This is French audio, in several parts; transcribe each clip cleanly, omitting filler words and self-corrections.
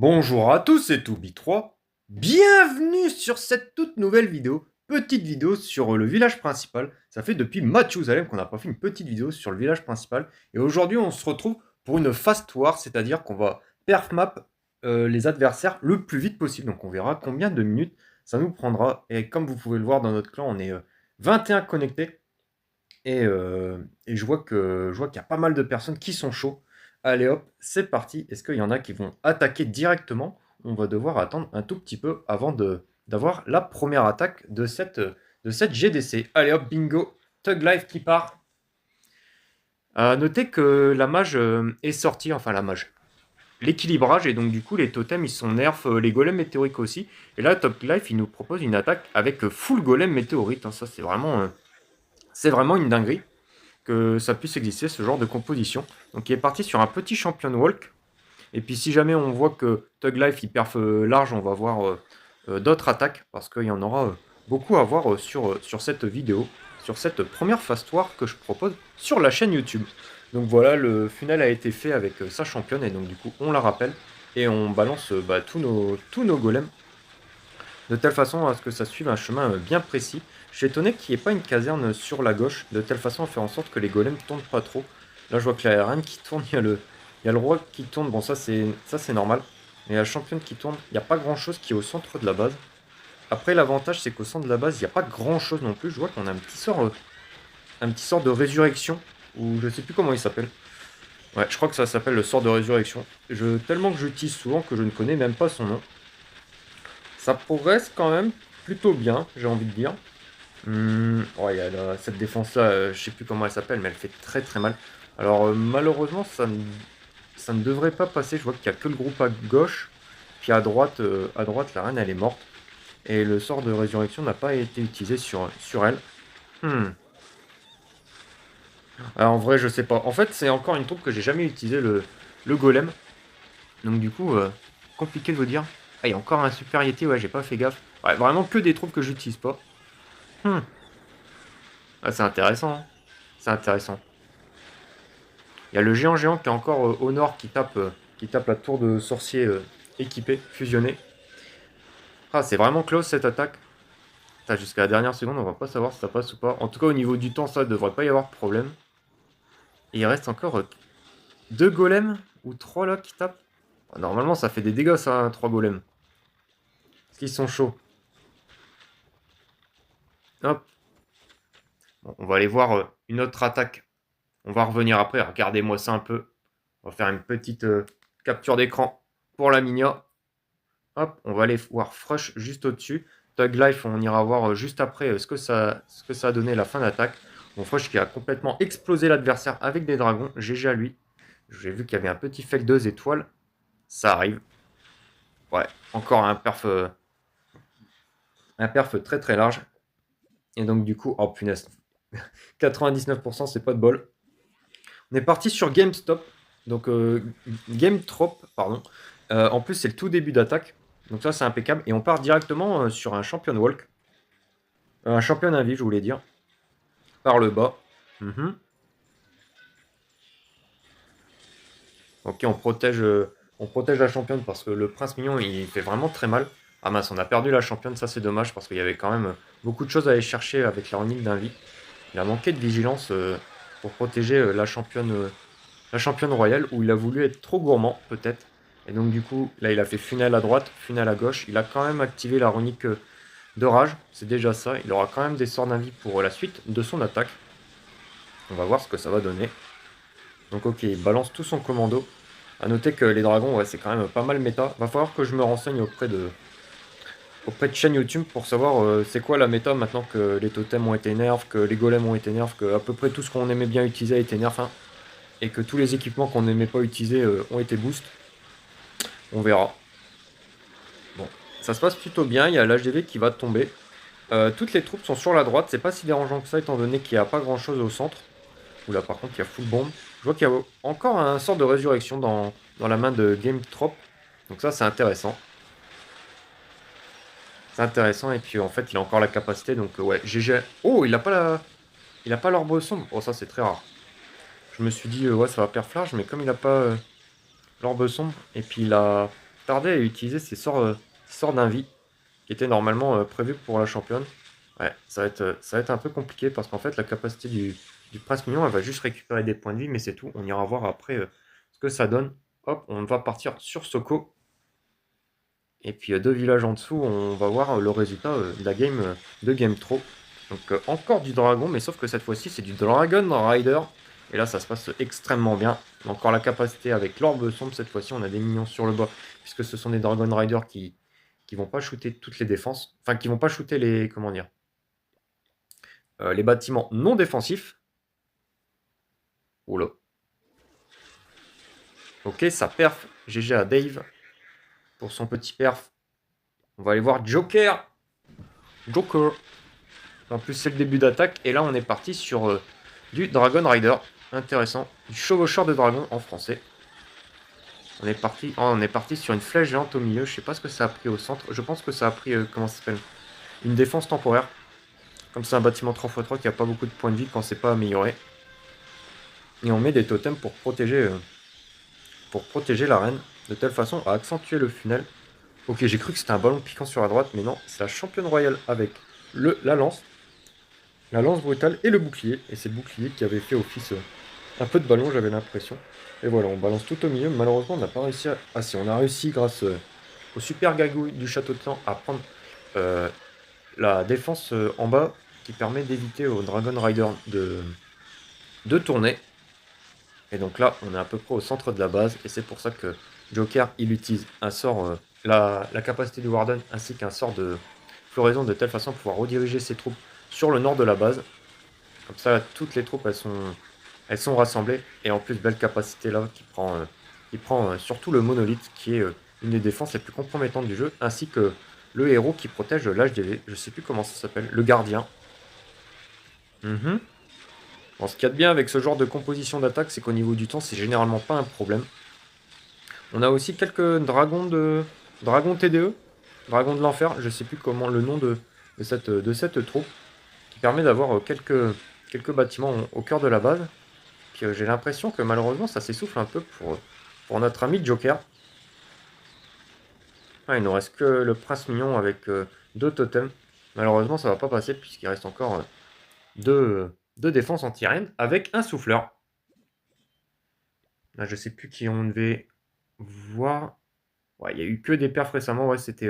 Bonjour à tous, c'est Toubi3. Bienvenue sur cette toute nouvelle vidéo. Petite vidéo sur le village principal. Ça fait depuis Mathusalem qu'on n'a pas fait une petite vidéo sur le village principal. Et aujourd'hui, on se retrouve pour une fast war, c'est-à-dire qu'on va perf map les adversaires le plus vite possible. Donc on verra combien de minutes ça nous prendra. Et comme vous pouvez le voir dans notre clan, on est 21 connectés. Et je vois qu'il y a pas mal de personnes qui sont chauds. Allez hop, c'est parti. Est-ce qu'il y en a qui vont attaquer directement? On va devoir attendre un tout petit peu avant d'avoir la première attaque de cette GDC. Allez hop, bingo. Tug Life qui part. À noter que la mage est sortie, enfin la mage. L'équilibrage, et donc du coup les totems ils sont nerfs, les golems météoriques aussi. Et là, Top Life il nous propose une attaque avec full golem météorite, hein. Ça c'est vraiment une dinguerie que ça puisse exister, ce genre de composition. Donc il est parti sur un petit champion walk. Et puis si jamais on voit que Tug Life il perf large, on va voir d'autres attaques, parce qu'il y en aura beaucoup à voir sur cette vidéo, sur cette première fast war que je propose sur la chaîne YouTube. Donc voilà, le funnel a été fait avec sa championne, et donc du coup on la rappelle, et on balance tous nos golems de telle façon à ce que ça suive un chemin bien précis. Je suis étonné qu'il n'y ait pas une caserne sur la gauche, de telle façon à faire en sorte que les golems ne tournent pas trop. Là, je vois qu'il n'y a rien qui tourne, il y a le roi qui tourne, bon, ça c'est normal. Mais la championne qui tourne, il n'y a pas grand chose qui est au centre de la base. Après, l'avantage, c'est qu'au centre de la base, il n'y a pas grand chose non plus. Je vois qu'on a un petit sort de résurrection, ou je sais plus comment il s'appelle. Ouais, je crois que ça s'appelle le sort de résurrection. Tellement que j'utilise souvent que je ne connais même pas son nom. Ça progresse quand même plutôt bien, j'ai envie de dire. Ouais, il y a cette défense-là, je sais plus comment elle s'appelle, mais elle fait très très mal. Alors malheureusement, ça ne devrait pas passer. Je vois qu'il n'y a que le groupe à gauche, puis à droite, la reine elle est morte. Et le sort de résurrection n'a pas été utilisé sur elle. Hmm. Alors, en vrai, je sais pas. En fait, c'est encore une troupe que j'ai jamais utilisé, le golem. Donc du coup, compliqué de vous dire. Ah, il y a encore un super yeti, ouais, j'ai pas fait gaffe. Ouais, vraiment que des troupes que j'utilise pas. Hmm. Ah, c'est intéressant, hein. C'est intéressant. Il y a le géant qui est encore au nord qui tape la tour de sorcier équipée, fusionnée. Ah, c'est vraiment close cette attaque. Jusqu'à la dernière seconde, on va pas savoir si ça passe ou pas. En tout cas, au niveau du temps, ça devrait pas y avoir de problème. Et il reste encore 2 golems ou 3 là qui tapent. Normalement, ça fait des dégâts, ça, 3 golems. Parce qu'ils sont chauds. Hop. Bon, on va aller voir une autre attaque. On va revenir après. Regardez-moi ça un peu. On va faire une petite capture d'écran pour la Minia. Hop, on va aller voir Frush juste au-dessus. Tug Life, on ira voir juste après ce que ça a donné la fin d'attaque. Bon, Frush qui a complètement explosé l'adversaire avec des dragons. GG à lui. J'ai vu qu'il y avait un petit fake 2 étoiles. Ça arrive. Ouais, encore un perf très très large. Et donc du coup, oh punaise. 99% c'est pas de bol. On est parti sur GameStop. Donc Game Trop, pardon. En plus, c'est le tout début d'attaque. Donc ça, c'est impeccable. Et on part directement sur un champion walk. Un champion à vie, je voulais dire. Par le bas. Mhm. Ok, on protège la championne parce que le prince mignon, il fait vraiment très mal. Ah mince, on a perdu la championne, ça c'est dommage parce qu'il y avait quand même beaucoup de choses à aller chercher avec la runique d'un vie. Il a manqué de vigilance pour protéger la championne royale, où il a voulu être trop gourmand, peut-être. Et donc du coup, là il a fait funnel à droite, funnel à gauche. Il a quand même activé la runique de rage, c'est déjà ça. Il aura quand même des sorts d'invie pour la suite de son attaque. On va voir ce que ça va donner. Donc ok, il balance tout son commando. A noter que les dragons, ouais, c'est quand même pas mal méta. Va falloir que je me renseigne auprès de chaîne YouTube pour savoir c'est quoi la méta maintenant que les totems ont été nerfs, que les golems ont été nerfs, que à peu près tout ce qu'on aimait bien utiliser a été nerf, hein, et que tous les équipements qu'on n'aimait pas utiliser ont été boost. On verra. Bon, ça se passe plutôt bien, il y a l'HDV qui va tomber. Toutes les troupes sont sur la droite, c'est pas si dérangeant que ça étant donné qu'il n'y a pas grand chose au centre. Oula, par contre, il y a full bomb. Je vois qu'il y a encore un sort de résurrection dans la main de Game Trop. Donc ça, c'est intéressant. C'est intéressant, et puis en fait, il a encore la capacité, donc ouais, GG. Oh, il a pas l'orbe sombre. Oh, ça, c'est très rare. Je me suis dit, ouais, ça va perf large, mais comme il a pas l'orbe sombre, et puis il a tarder à utiliser ses sorts d'invie qui étaient normalement prévus pour la championne. Ouais, ça va être un peu compliqué parce qu'en fait, la capacité du prince mignon, elle va juste récupérer des points de vie, mais c'est tout. On ira voir après ce que ça donne. Hop, on va partir sur Soko. Et puis deux villages en dessous, on va voir le résultat de la game de Game Throw. Donc encore du dragon, mais sauf que cette fois-ci c'est du Dragon Rider. Et là ça se passe extrêmement bien. On a encore la capacité avec l'orbe sombre, cette fois-ci on a des minions sur le bas. Puisque ce sont des Dragon Riders qui vont pas shooter toutes les défenses. Enfin qui vont pas shooter les. Comment dire, les bâtiments non défensifs. Oula. Ok, ça perf. GG à Dave pour son petit perf. On va aller voir Joker. Joker. En plus, c'est le début d'attaque. Et là, on est parti sur du Dragon Rider. Intéressant. Du chevaucheur de dragon en français. On est parti sur une flèche géante au milieu. Je sais pas ce que ça a pris au centre. Je pense que ça a pris, comment ça s'appelle, une défense temporaire. Comme c'est un bâtiment 3x3 qui a pas beaucoup de points de vie quand c'est pas amélioré. Et on met des totems pour protéger l'arène. De telle façon à accentuer le funnel. Ok, j'ai cru que c'était un ballon piquant sur la droite. Mais non, c'est la championne royale avec la lance. La lance brutale et le bouclier. Et c'est le bouclier qui avait fait office un peu de ballon, j'avais l'impression. Et voilà, on balance tout au milieu. Malheureusement, on n'a pas réussi à... Ah si, on a réussi grâce au super gagouille du château de temps à prendre la défense en bas qui permet d'éviter au Dragon Rider de tourner. Et donc là, on est à peu près au centre de la base. Et c'est pour ça que Joker, il utilise un sort, la capacité du Warden ainsi qu'un sort de floraison de telle façon à pouvoir rediriger ses troupes sur le nord de la base. Comme ça, toutes les troupes, elles sont rassemblées. Et en plus, belle capacité là qui prend surtout le monolithe, qui est une des défenses les plus compromettantes du jeu, ainsi que le héros qui protège l'HDV. Je sais plus comment ça s'appelle, le gardien. Bon, ce qu'il y a de bien avec ce genre de composition d'attaque, c'est qu'au niveau du temps, c'est généralement pas un problème. On a aussi quelques dragons TDE, dragons de l'enfer, je sais plus comment le nom de cette troupe, qui permet d'avoir quelques bâtiments au cœur de la base. Puis j'ai l'impression que malheureusement ça s'essouffle un peu pour notre ami Joker. Ah, il nous reste que le prince mignon avec deux totems. Malheureusement ça va pas passer puisqu'il reste encore deux défenses anti-rain avec un souffleur. Là je sais plus qui on devait voir. Ouais, il n'y a eu que des perfs récemment. Ouais, c'était,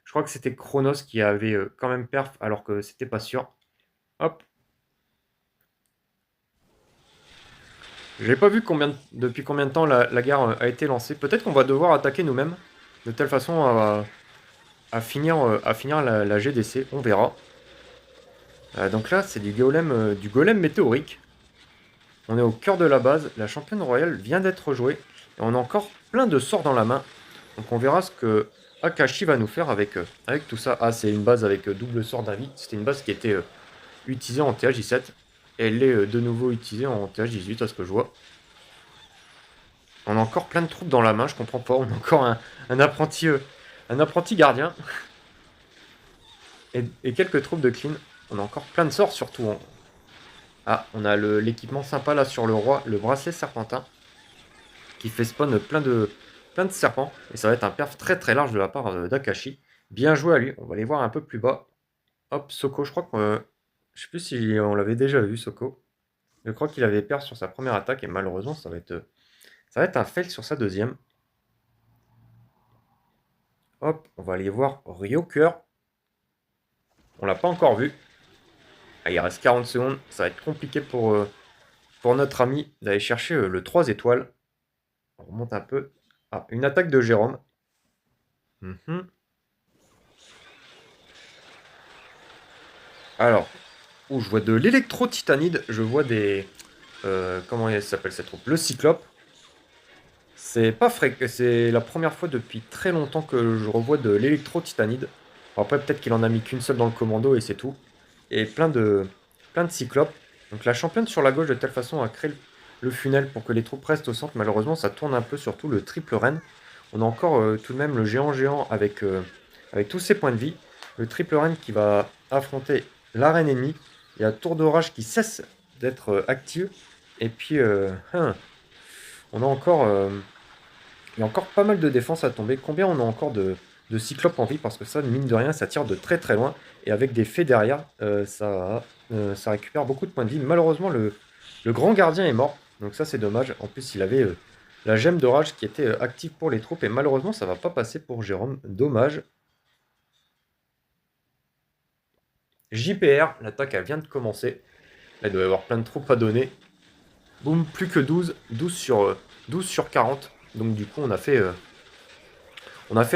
je crois que c'était Chronos qui avait quand même perf alors que c'était pas sûr. Hop. J'ai pas vu depuis combien de temps la guerre a été lancée. Peut-être qu'on va devoir attaquer nous-mêmes. De telle façon à finir la GDC. On verra. Donc là, c'est du golem météorique. On est au cœur de la base. La championne royale vient d'être jouée. Et on a encore plein de sorts dans la main. Donc on verra ce que Akashi va nous faire avec tout ça. Ah, c'est une base avec double sort d'invite. C'était une base qui était utilisée en TH17. Et elle est de nouveau utilisée en TH18 à ce que je vois. On a encore plein de troupes dans la main, je comprends pas. On a encore un apprenti gardien. Et quelques troupes de clean. On a encore plein de sorts surtout. Ah, on a l'équipement sympa là sur le roi, le bracelet serpentin. Qui fait spawn plein de serpents. Et ça va être un perf très très large de la part d'Akashi. Bien joué à lui. On va aller voir un peu plus bas. Hop, Soko, je crois que... je sais plus si on l'avait déjà vu, Soko. Je crois qu'il avait perf sur sa première attaque. Et malheureusement, ça va être un fail sur sa deuxième. Hop, on va aller voir Ryoker. On l'a pas encore vu. Ah, il reste 40 secondes. Ça va être compliqué pour notre ami d'aller chercher le 3 étoiles. On remonte un peu. Ah, une attaque de Jérôme. Alors, je vois de l'électro-titanide. Je vois des... comment elle s'appelle cette troupe? Le Cyclope. C'est pas fréquent. C'est la première fois depuis très longtemps que je revois de l'électro-titanide. Après, peut-être qu'il en a mis qu'une seule dans le commando et c'est tout. Et plein de cyclopes. Donc la championne sur la gauche de telle façon à créer le funnel pour que les troupes restent au centre. Malheureusement, ça tourne un peu, surtout le triple reine. On a encore tout de même le géant avec tous ses points de vie. Le triple reine qui va affronter la reine ennemie. Il y a Tour d'orage qui cesse d'être active. Et puis, on a encore Il y a encore pas mal de défense à tomber. Combien on a encore de cyclopes en vie? Parce que ça, mine de rien, ça tire de très très loin. Et avec des fées derrière, ça récupère beaucoup de points de vie. Malheureusement, le grand gardien est mort. Donc ça, c'est dommage. En plus, il avait la gemme de rage qui était active pour les troupes. Et malheureusement, ça va pas passer pour Jérôme. Dommage. JPR, l'attaque, elle vient de commencer. Là, il doit y avoir plein de troupes à donner. Boum, plus que 12. 12 sur 40. Donc du coup, on a fait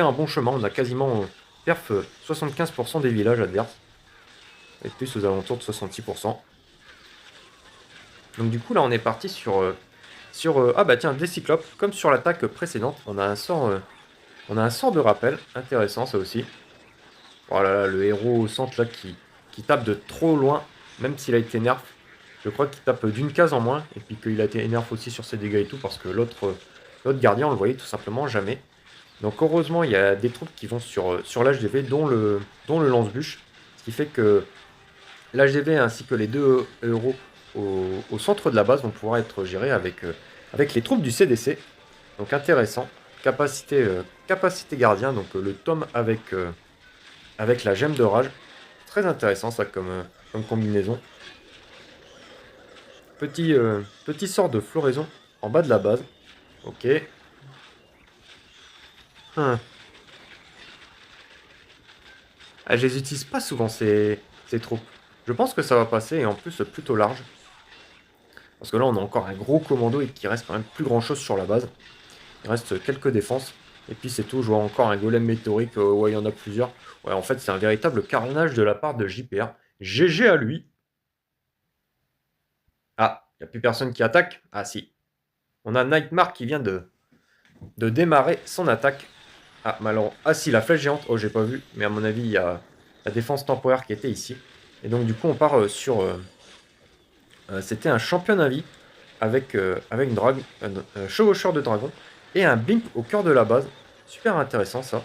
un bon chemin. On a quasiment perf 75% des villages adverses. Et plus aux alentours de 66%. Donc du coup, là, on est parti ah bah tiens, des cyclopes. Comme sur l'attaque précédente, on a un sort de rappel. Intéressant, ça aussi. Voilà, là, le héros au centre, là, qui tape de trop loin. Même s'il a été nerf. Je crois qu'il tape d'une case en moins. Et puis qu'il a été nerf aussi sur ses dégâts et tout. Parce que l'autre gardien, on le voyait tout simplement jamais. Donc heureusement, il y a des troupes qui vont sur l'HDV, dont le lance-bûche. Ce qui fait que l'HDV ainsi que les deux héros au centre de la base vont pouvoir être gérés avec les troupes du CDC. Donc intéressant. Capacité gardien, donc le tome avec la gemme de rage. Très intéressant ça comme combinaison. Petit sort de floraison en bas de la base. Ok. Hum. Ah, je les utilise pas souvent ces troupes. Je pense que ça va passer et en plus plutôt large. Parce que là on a encore un gros commando et qu'il reste quand même plus grand chose sur la base. Il reste quelques défenses. Et puis c'est tout, je vois encore un golem météorique, ouais il y en a plusieurs. Ouais en fait c'est un véritable carnage de la part de JPR. GG à lui. Ah, il n'y a plus personne qui attaque. Ah si. On a Nightmare qui vient de démarrer son attaque. Ah, malheureusement. Ah si, la flèche géante. Oh, j'ai pas vu. Mais à mon avis, il y a la défense temporaire qui était ici. Et donc, du coup, on part sur. C'était un champion à vie avec une chevaucheur de dragon et un blimp au cœur de la base. Super intéressant ça.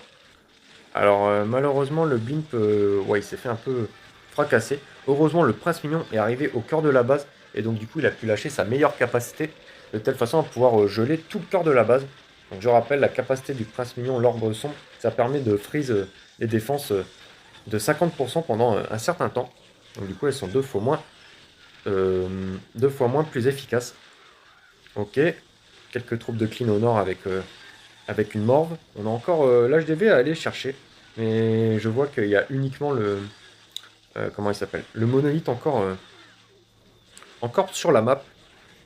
Alors, malheureusement, le blimp, ouais, il s'est fait un peu fracasser. Heureusement, le prince mignon est arrivé au cœur de la base. Et donc, du coup, il a pu lâcher sa meilleure capacité. De telle façon à pouvoir geler tout le cœur de la base. Donc, je rappelle, la capacité du prince mignon, l'orbre sombre, ça permet de freeze les défenses de 50% pendant un certain temps. Donc, du coup, elles sont euh, deux fois moins plus efficaces. Ok. Quelques troupes de clean au nord avec une morve. On a encore l'HDV à aller chercher. Mais je vois qu'il y a uniquement comment il s'appelle? Le monolithe encore sur la map.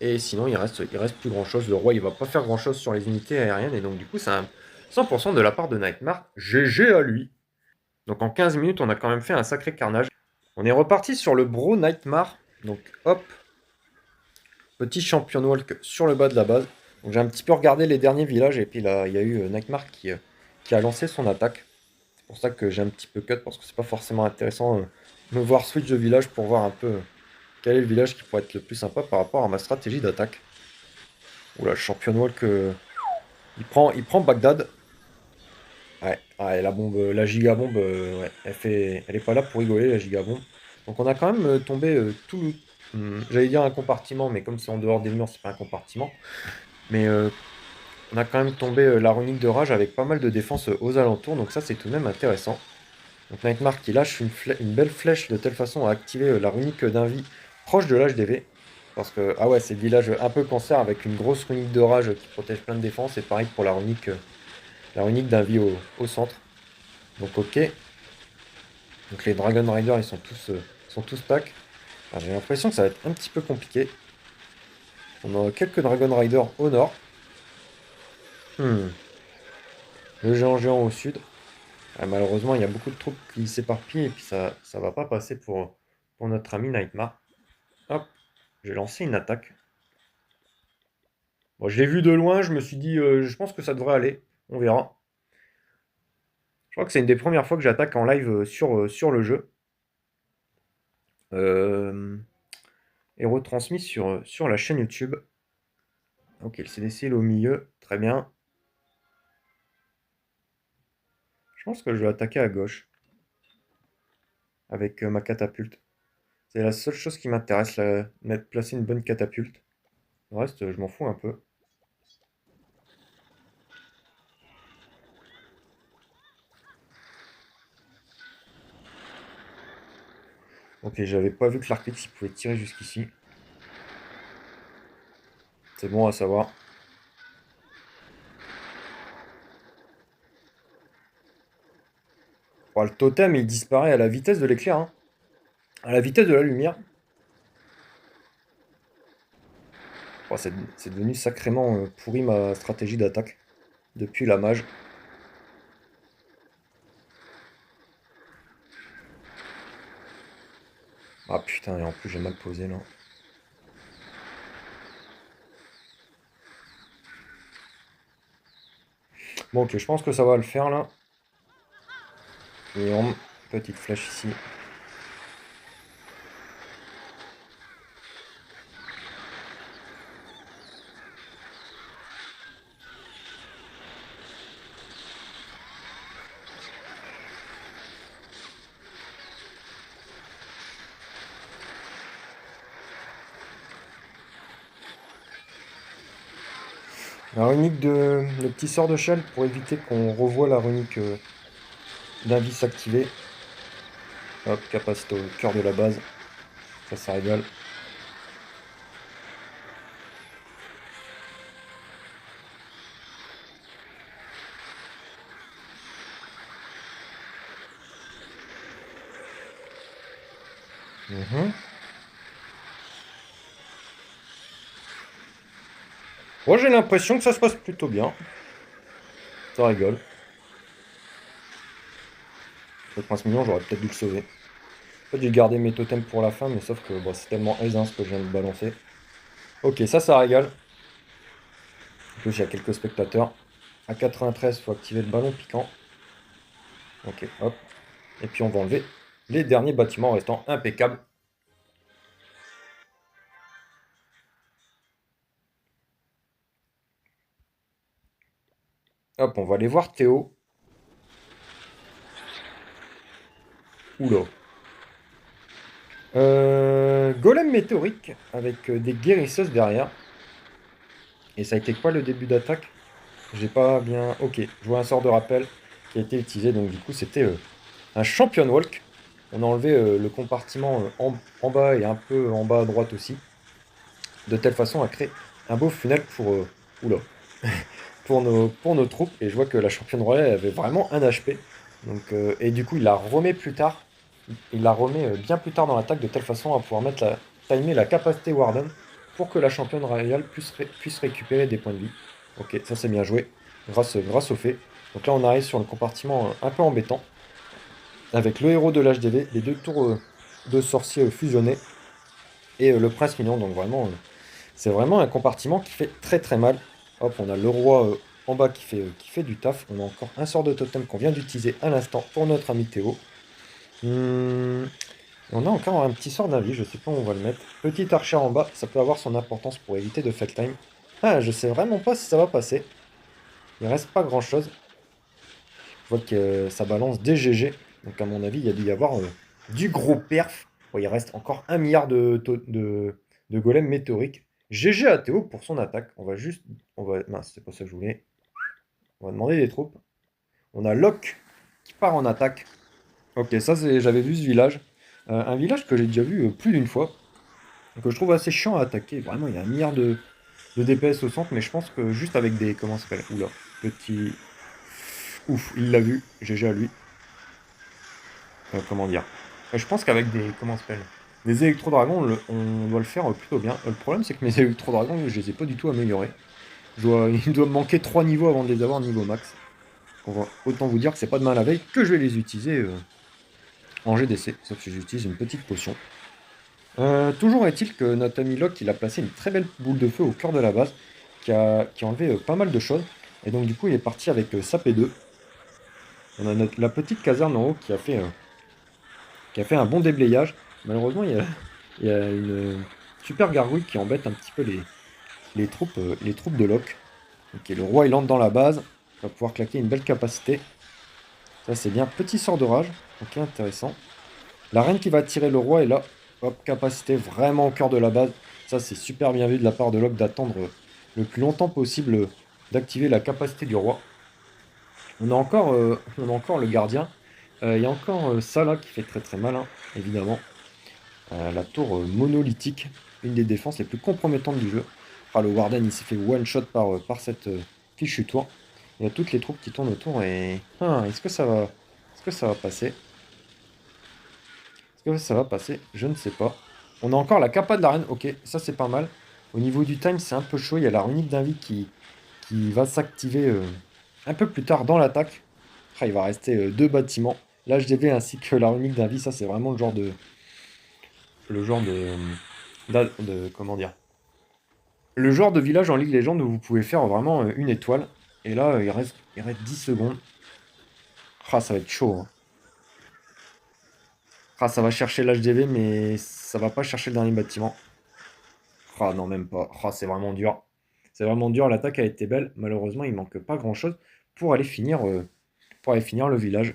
Et sinon, il reste plus grand chose. Le roi, il va pas faire grand chose sur les unités aériennes. Et donc, du coup, c'est un 100% de la part de Nightmare. GG à lui. Donc, en 15 minutes, on a quand même fait un sacré carnage. On est reparti sur le Bro Nightmare. Donc, hop. Petit champion walk sur le bas de la base. Donc, j'ai un petit peu regardé les derniers villages. Et puis là, il y a eu Nightmare qui a lancé son attaque. C'est pour ça que j'ai un petit peu cut. Parce que c'est pas forcément intéressant de me voir switch de village pour voir un peu quel est le village qui pourrait être le plus sympa par rapport à ma stratégie d'attaque. Oula, champion walk. Il prend Bagdad. Ouais, ouais, la bombe, la gigabombe, ouais, elle est pas là pour rigoler, la gigabombe. Donc on a quand même tombé tout le. J'allais dire un compartiment, mais comme c'est en dehors des murs, c'est pas un compartiment. Mais on a quand même tombé la runique de rage avec pas mal de défense aux alentours, donc ça c'est tout de même intéressant. Donc Nightmare qui lâche une belle flèche de telle façon à activer la runique d'invie proche de l'HDV. Parce que, ah ouais, c'est le village un peu cancer avec une grosse runique de rage qui protège plein de défense, et pareil pour la runique d'invie au centre. Donc ok. Donc les Dragon Riders ils sont tous tac. J'ai l'impression que ça va être un petit peu compliqué. On a quelques Dragon Riders au nord. Hmm. Le géant au sud. Ah, malheureusement, il y a beaucoup de troupes qui s'éparpillent et puis ça va pas passer pour notre ami Nightmare. Hop, j'ai lancé une attaque. Bon, je l'ai vu de loin, je me suis dit, je pense que ça devrait aller. On verra. Je crois que c'est une des premières fois que j'attaque en live sur le jeu. Euh, et retransmis sur la chaîne YouTube. Ok, le CDC est au milieu. Très bien. Je pense que je vais attaquer à gauche. Avec ma catapulte. C'est la seule chose qui m'intéresse, placer une bonne catapulte. Le reste, je m'en fous un peu. Ok, j'avais pas vu que l'arclique il pouvait tirer jusqu'ici. C'est bon à savoir. Oh, le totem il disparaît à la vitesse de l'éclair, hein. À la vitesse de la lumière. Oh, c'est devenu sacrément pourri ma stratégie d'attaque depuis la mage. Ah putain, et en plus j'ai mal posé là. Bon, ok, je pense que ça va le faire là. Et on... Petite flèche ici. La runique de... Le petit sort de shell pour éviter qu'on revoie la runique d'invis s'activer. Hop, capacité au cœur de la base. Ça régale. Mhm. Moi j'ai l'impression que ça se passe plutôt bien. Ça rigole. Le prince mignon, j'aurais peut-être dû le sauver. En fait, j'ai gardé mes totems pour la fin, mais sauf que bon, c'est tellement aisant ce que je viens de balancer. Ok, ça régale. En plus, il y a quelques spectateurs. À 93, il faut activer le ballon piquant. Ok, hop. Et puis on va enlever les derniers bâtiments restants impeccables. Hop, on va aller voir Théo. Oula. Golem météorique avec des guérisseuses derrière. Et ça a été quoi le début d'attaque? J'ai pas bien... Ok, je vois un sort de rappel qui a été utilisé. Donc du coup, c'était un champion walk. On a enlevé le compartiment en bas et un peu en bas à droite aussi. De telle façon à créer un beau funnel pour... oula. Pour nos troupes. Et je vois que la championne royale avait vraiment un HP. Donc, et du coup, il la remet plus tard. Il la remet bien plus tard dans l'attaque de telle façon à pouvoir timer la capacité Warden pour que la championne royale puisse récupérer des points de vie. Ok, ça c'est bien joué grâce au fait. Donc là, on arrive sur le compartiment un peu embêtant avec le héros de l'HDV, les deux tours de sorciers fusionnés et le prince mignon. Donc vraiment, c'est vraiment un compartiment qui fait très très mal. Hop, on a le roi en bas qui fait du taf. On a encore un sort de totem qu'on vient d'utiliser à l'instant pour notre ami Théo. On a encore un petit sort d'invie, je sais pas où on va le mettre. Petit archer en bas, ça peut avoir son importance pour éviter de fail time. Ah, je sais vraiment pas si ça va passer. Il reste pas grand chose. Je vois que ça balance des GG. Donc à mon avis, il y a dû y avoir du gros perf. Bon, il reste encore 1 milliard de golems météoriques. GG à Théo pour son attaque. On va juste... Mince, c'est pas ça que je voulais. On va demander des troupes. On a Locke qui part en attaque. Ok, ça c'est... J'avais vu ce village. Un village que j'ai déjà vu plus d'une fois. Que je trouve assez chiant à attaquer. Vraiment, il y a 1 milliard de DPS au centre, mais je pense que juste avec des... Comment ça s'appelle? Oula, petit... Ouf, il l'a vu. GG à lui. Comment dire? Je pense qu'avec des... Comment ça s'appelle? Des électro-dragons, on doit le faire plutôt bien. Le problème, c'est que mes électro-dragons, je les ai pas du tout améliorés. Il doit me manquer 3 niveaux avant de les avoir niveau max. Autant vous dire que c'est pas demain la veille que je vais les utiliser en GDC, sauf que j'utilise une petite potion. Toujours est-il que notre ami Locke, il a placé une très belle boule de feu au cœur de la base, qui a enlevé pas mal de choses. Et donc du coup, il est parti avec sa P2. On a la petite caserne en haut qui a fait un bon déblayage. Malheureusement, il y a une super gargouille qui embête un petit peu les troupes de Locke. Ok, le roi, il entre dans la base. Il va pouvoir claquer une belle capacité. Ça, c'est bien. Petit sort d'orage. Ok, intéressant. La reine qui va tirer le roi est là. Hop, capacité vraiment au cœur de la base. Ça, c'est super bien vu de la part de Locke d'attendre le plus longtemps possible d'activer la capacité du roi. On a encore le gardien. Il y a encore ça là qui fait très très mal, hein, évidemment. La tour monolithique, une des défenses les plus compromettantes du jeu. Ah, le Warden il s'est fait one shot par cette fichue tour. Il y a toutes les troupes qui tournent autour et... est-ce que ça va... Est-ce que ça va passer? Est-ce que ça va passer? Je ne sais pas. On a encore la capa de l'arène, ok, ça c'est pas mal. Au niveau du time, c'est un peu chaud. Il y a la runique d'invite qui va s'activer un peu plus tard dans l'attaque. Ah, il va rester deux bâtiments. L'HDV ainsi que la runique d'invite, ça c'est vraiment le genre de... Le genre comment dire? Le genre de village en Ligue Légende où vous pouvez faire vraiment une étoile. Et là, il reste 10 secondes. Ah, ça va être chaud, hein. Ah, ça va chercher l'HDV, mais ça va pas chercher le dernier bâtiment. Ah, non, même pas. Ah, c'est vraiment dur. C'est vraiment dur. L'attaque a été belle. Malheureusement, il manque pas grand-chose pour aller finir le village.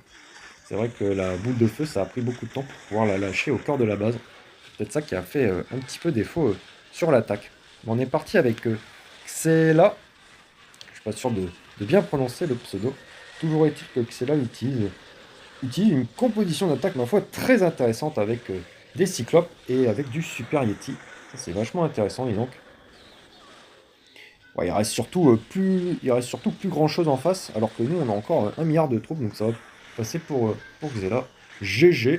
C'est vrai que la boule de feu, ça a pris beaucoup de temps pour pouvoir la lâcher au cœur de la base. C'est peut-être ça qui a fait un petit peu défaut sur l'attaque. On est parti avec Xela. Je suis pas sûr de bien prononcer le pseudo. Toujours est-il que Xela utilise une composition d'attaque, ma foi, très intéressante avec des cyclopes et avec du super yeti. Ça, c'est vachement intéressant, dis donc. Ouais, il reste surtout plus grand chose en face, alors que nous, on a encore 1 milliard de troupes, donc ça va passer pour Xela. GG.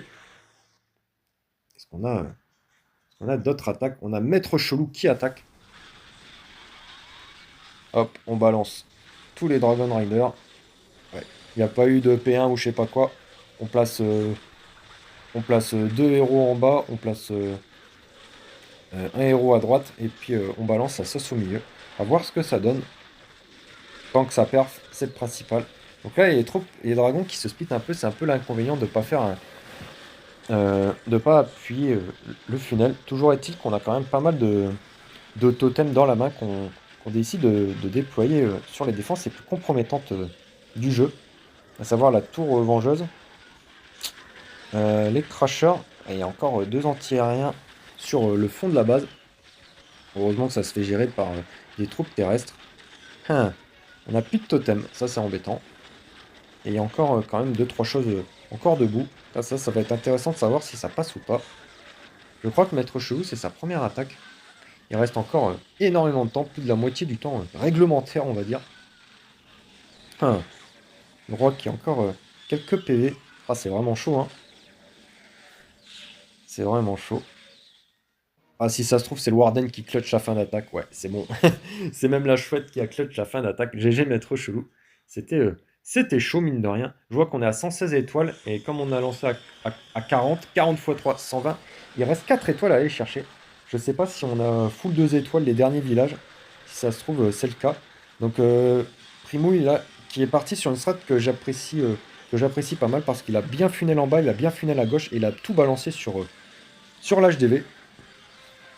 Est-ce qu'on a d'autres attaques? On a Maître Chelou qui attaque. Hop, on balance tous les Dragon Riders. Ouais. Il n'y a pas eu de P1 ou je sais pas quoi. On place deux héros en bas, on place un héros à droite, et puis on balance sa sauce au milieu. À voir ce que ça donne. Tant que ça perf, c'est le principal. Donc là, il y a les dragons qui se splitent un peu. C'est un peu l'inconvénient de pas faire de pas appuyer le funnel. Toujours est-il qu'on a quand même pas mal de totems dans la main qu'on décide de déployer sur les défenses les plus compromettantes du jeu. À savoir la tour vengeuse, les crashers, et il y a encore deux anti-aériens sur le fond de la base. Heureusement que ça se fait gérer par des troupes terrestres. On n'a plus de totem, ça c'est embêtant. Et il y a encore quand même deux trois choses encore debout. Là, ça va être intéressant de savoir si ça passe ou pas. Je crois que Maître Chelou, c'est sa première attaque. Il reste encore énormément de temps, plus de la moitié du temps réglementaire, on va dire. Le roi qui a encore quelques PV. Ah, c'est vraiment chaud, hein. C'est vraiment chaud. Ah, si ça se trouve, c'est le Warden qui clutch la fin d'attaque. Ouais, c'est bon. C'est même la chouette qui a clutch la fin d'attaque. GG Maître Chelou. C'était chaud, mine de rien. Je vois qu'on est à 116 étoiles. Et comme on a lancé à 40 x 3, 120, il reste 4 étoiles à aller chercher. Je sais pas si on a full 2 étoiles les derniers villages. Si ça se trouve, c'est le cas. Donc, Primouille, là, qui est parti sur une strat que j'apprécie pas mal parce qu'il a bien funnel en bas, il a bien funnel à gauche et il a tout balancé sur l'HDV.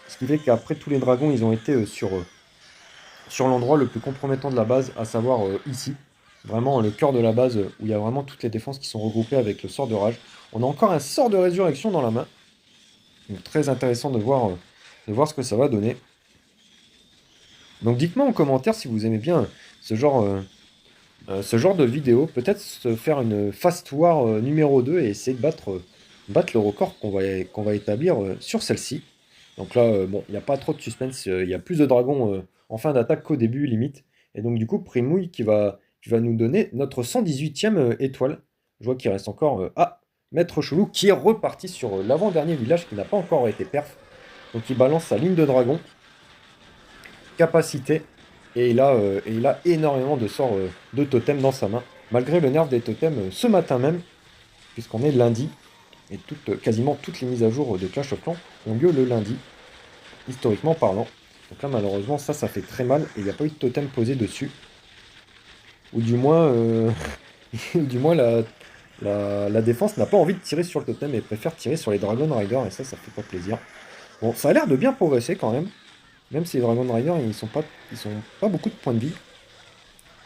Ce qui fait qu'après, tous les dragons, ils ont été sur l'endroit le plus compromettant de la base, à savoir ici. Vraiment le cœur de la base, où il y a vraiment toutes les défenses qui sont regroupées avec le sort de rage. On a encore un sort de résurrection dans la main. Donc très intéressant de voir ce que ça va donner. Donc dites-moi en commentaire si vous aimez bien ce genre, de vidéo. Peut-être se faire une Fast War numéro 2 et essayer de battre le record qu'on va établir sur celle-ci. Donc là, bon, il n'y a pas trop de suspense, il y a plus de dragons en fin d'attaque qu'au début, limite. Et donc du coup, Primouille qui va nous donner notre 118e étoile. Je vois qu'il reste encore Maître Chelou qui est reparti sur l'avant-dernier village qui n'a pas encore été perf. Donc il balance sa ligne de dragon, capacité, et il a énormément de sorts de totems dans sa main. Malgré le nerf des totems ce matin même, puisqu'on est lundi, et quasiment toutes les mises à jour de Clash of Clans ont lieu le lundi, historiquement parlant. Donc là, malheureusement, ça fait très mal, et il n'y a pas eu de totem posé dessus. Ou du moins, du moins la défense n'a pas envie de tirer sur le totem et préfère tirer sur les Dragon Riders, et ça fait pas plaisir. Bon, ça a l'air de bien progresser quand même si les Dragon Riders, ils sont pas beaucoup de points de vie.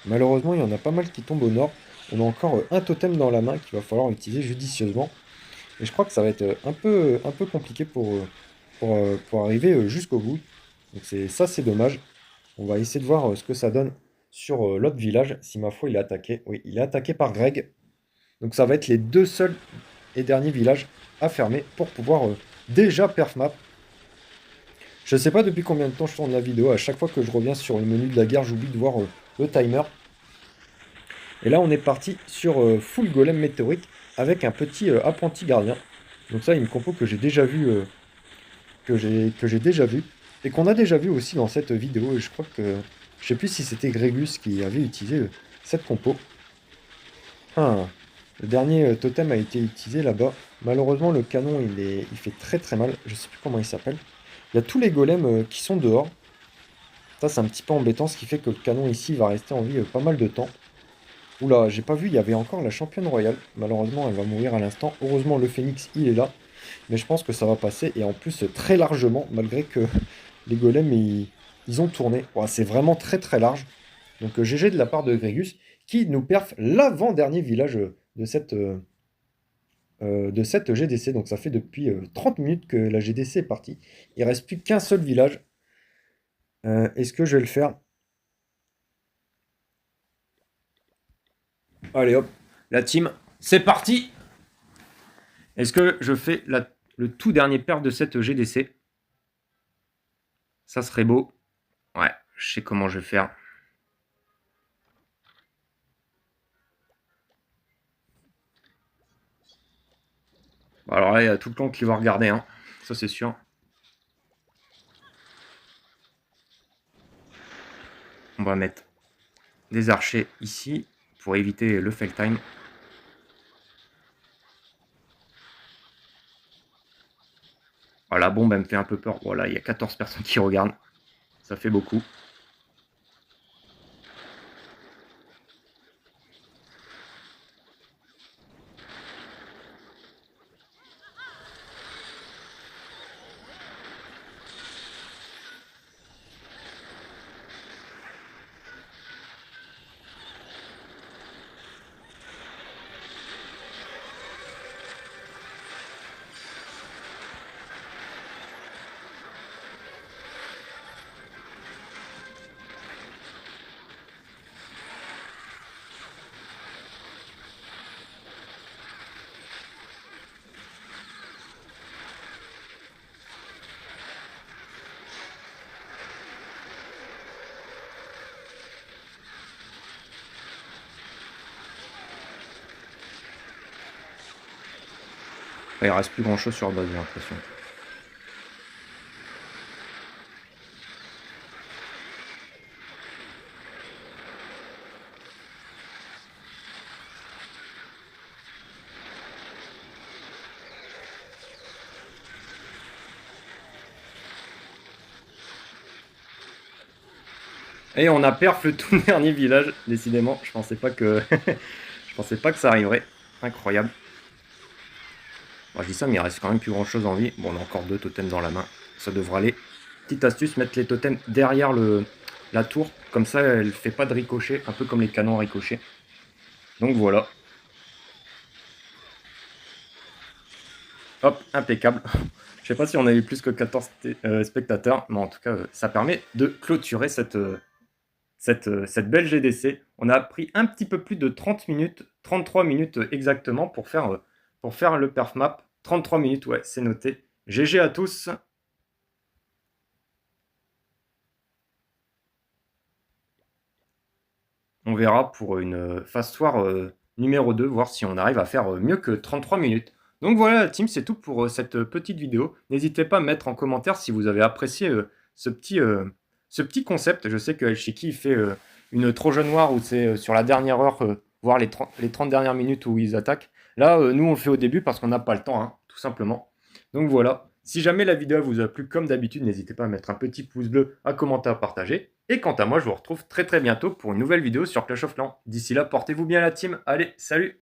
Malheureusement, il y en a pas mal qui tombent au nord. On a encore un totem dans la main qu'il va falloir utiliser judicieusement. Et je crois que ça va être un peu compliqué pour arriver jusqu'au bout. Donc c'est dommage. On va essayer de voir ce que ça donne sur l'autre village, si ma foi il est attaqué. Oui, il est attaqué par Greg. Donc ça va être les deux seuls et derniers villages à fermer pour pouvoir Déjà perf map. Je sais pas depuis combien de temps je tourne la vidéo. À chaque fois que je reviens sur le menu de la guerre, j'oublie de voir le timer. Et là, on est parti sur full golem météorique avec un petit apprenti gardien. Donc ça, une compo que j'ai déjà vu, que j'ai déjà vu et qu'on a déjà vu aussi dans cette vidéo. Et je crois que je sais plus si c'était Grégus qui avait utilisé cette compo. Ah, le dernier totem a été utilisé là-bas. Malheureusement, le canon, il fait très très mal. Je sais plus comment il s'appelle. Il y a tous les golems qui sont dehors. Ça, c'est un petit peu embêtant, ce qui fait que le canon ici va rester en vie pas mal de temps. Oula, j'ai pas vu, il y avait encore la championne royale. Malheureusement, elle va mourir à l'instant. Heureusement, le phénix, il est là. Mais je pense que ça va passer. Et en plus, très largement, malgré que les golems, ils ont tourné. Ouah, c'est vraiment très très large. Donc GG de la part de Grégus, qui nous perf l'avant-dernier village de cette GDC. Donc ça fait depuis 30 minutes que la GDC est partie. Il ne reste plus qu'un seul village. Est-ce que je vais le faire? Allez hop, la team, c'est parti! Est-ce que je fais le tout dernier perf de cette GDC? Ça serait beau. Ouais, je sais comment je vais faire. Alors là, il y a tout le clan qui va regarder, hein. Ça c'est sûr. On va mettre des archers ici pour éviter le fail time. Ah, la bombe, elle me fait un peu peur. Voilà, il y a 14 personnes qui regardent. Ça fait beaucoup. Il reste plus grand chose sur la base, j'ai l'impression. Et on a perf le tout dernier village, décidément. Je pensais pas que je pensais pas que ça arriverait. Incroyable. Bon, je dis ça, mais il reste quand même plus grand chose en vie. Bon, on a encore 2 totems dans la main. Ça devrait aller. Petite astuce, mettre les totems derrière la tour. Comme ça, elle fait pas de ricochet. Un peu comme les canons ricochet. Donc voilà. Hop, impeccable. Je sais pas si on a eu plus que 14 spectateurs. Mais en tout cas, ça permet de clôturer cette belle GDC. On a pris un petit peu plus de 30 minutes, 33 minutes exactement pour faire le perf map. 33 minutes, ouais, c'est noté. GG à tous. On verra pour une Fast War numéro 2, voir si on arrive à faire mieux que 33 minutes. Donc voilà la team, c'est tout pour cette petite vidéo. N'hésitez pas à mettre en commentaire si vous avez apprécié ce petit concept. Je sais que El Shiki fait une Trojan War où c'est sur la dernière heure, voire les 30 dernières minutes où ils attaquent. Là, nous on le fait au début parce qu'on n'a pas le temps, hein, tout simplement. Donc voilà. Si jamais la vidéo vous a plu, comme d'habitude, n'hésitez pas à mettre un petit pouce bleu, à commenter, à partager. Et quant à moi, je vous retrouve très très bientôt pour une nouvelle vidéo sur Clash of Clans. D'ici là, portez-vous bien la team. Allez, salut!